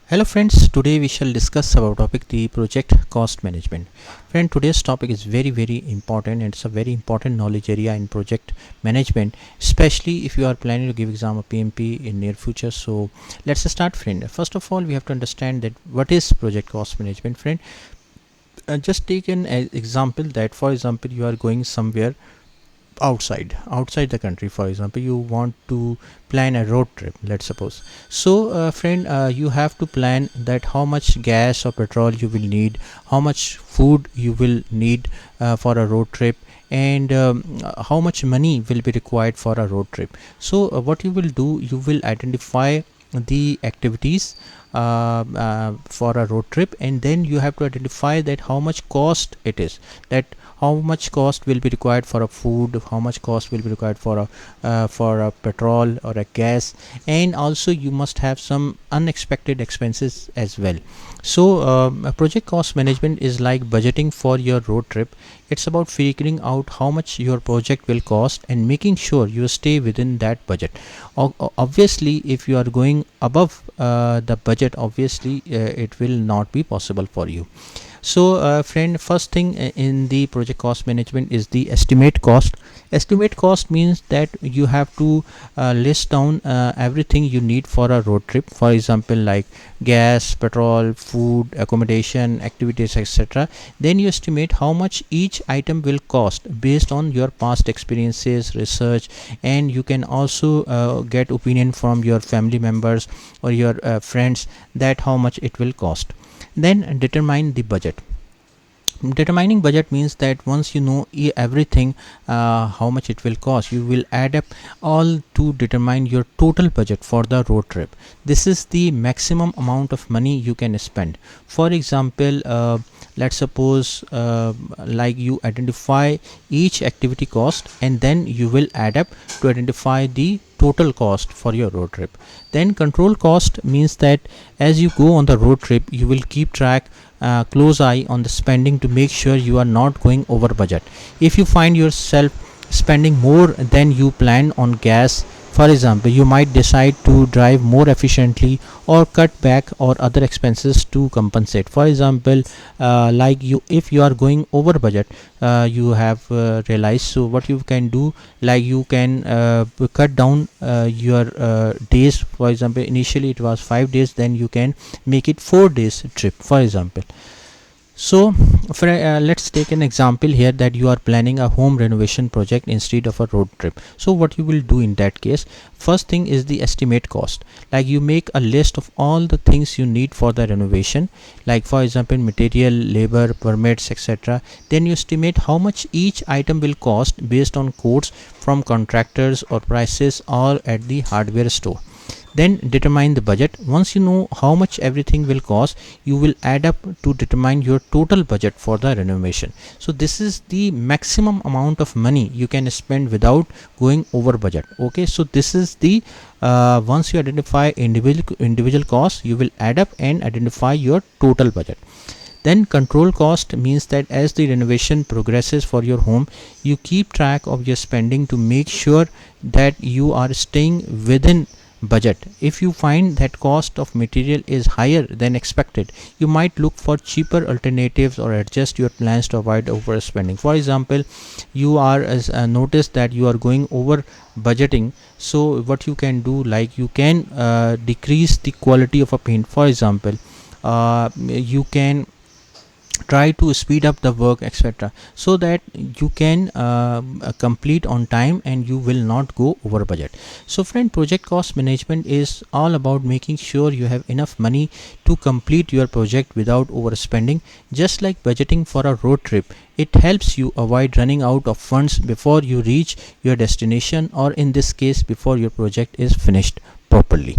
Hello friends, today we shall discuss about topic the project cost management. Friend, today's topic is very important and it's a very important knowledge area in project management, especially if you are planning to give exam of PMP in near future. So let's start, friend. First of all, we have to understand that what is project cost management, friend. Just take an example that, for example, you are going somewhere outside the country. For example, you want to plan a road trip, let's suppose. So friend, you have to plan that how much gas or petrol you will need, how much food you will need for a road trip, and how much money will be required for a road trip. So what you will do, you will identify the activities for a road trip, and then you have to identify that how much cost it is, that how much cost will be required for a food, how much cost will be required for a petrol or a gas, and also you must have some unexpected expenses as well. So project cost management is like budgeting for your road trip. It's about figuring out how much your project will cost and making sure you stay within that budget. Obviously, if you are going above the budget, obviously it will not be possible for you. So friend, first thing in the project cost management is the estimate cost. Estimate cost means that you have to list down everything you need for a road trip, for example, like gas, petrol, food, accommodation, activities, etc. Then you estimate how much each item will cost based on your past experiences, research, and you can also get opinion from your family members or your friends that how much it will cost. Then determine the budget. Determining budget means that once you know everything, how much it will cost, you will add up all to determine your total budget for the road trip. This is the maximum amount of money you can spend. For example, let's suppose like you identify each activity cost, and then you will add up to identify the total cost for your road trip. Then control cost means that as you go on the road trip, you will keep track, close eye on the spending to make sure you are not going over budget. If you find yourself spending more than you planned on gas, for example, you might decide to drive more efficiently or cut back or other expenses to compensate. For example, like you, if you are going over budget, you have realized, so what you can do, like you can cut down your days. For example, initially it was 5 days, then you can make it 4 days trip, for example. So let's take an example here that you are planning a home renovation project instead of a road trip. So what you will do in that case, first thing is the estimate cost. Like you make a list of all the things you need for the renovation, like for example material, labor, permits, etc. Then you estimate how much each item will cost based on quotes from contractors or prices or at the hardware store. Then determine the budget. Once you know how much everything will cost, you will add up to determine your total budget for the renovation. So this is the maximum amount of money you can spend without going over budget. Okay, so this is the once you identify individual costs, you will add up and identify your total budget. Then control cost means that as the renovation progresses for your home, you keep track of your spending to make sure that you are staying within budget. If you find that cost of material is higher than expected, you might look for cheaper alternatives or adjust your plans to avoid overspending. For example, you are as notice that you are going over budgeting, so what you can do, like you can decrease the quality of a paint. For example, you can try to speed up the work, etc., so that you can complete on time and you will not go over budget. So friend, project cost management is all about making sure you have enough money to complete your project without overspending. Just like budgeting for a road trip, it helps you avoid running out of funds before you reach your destination, or in this case before your project is finished properly.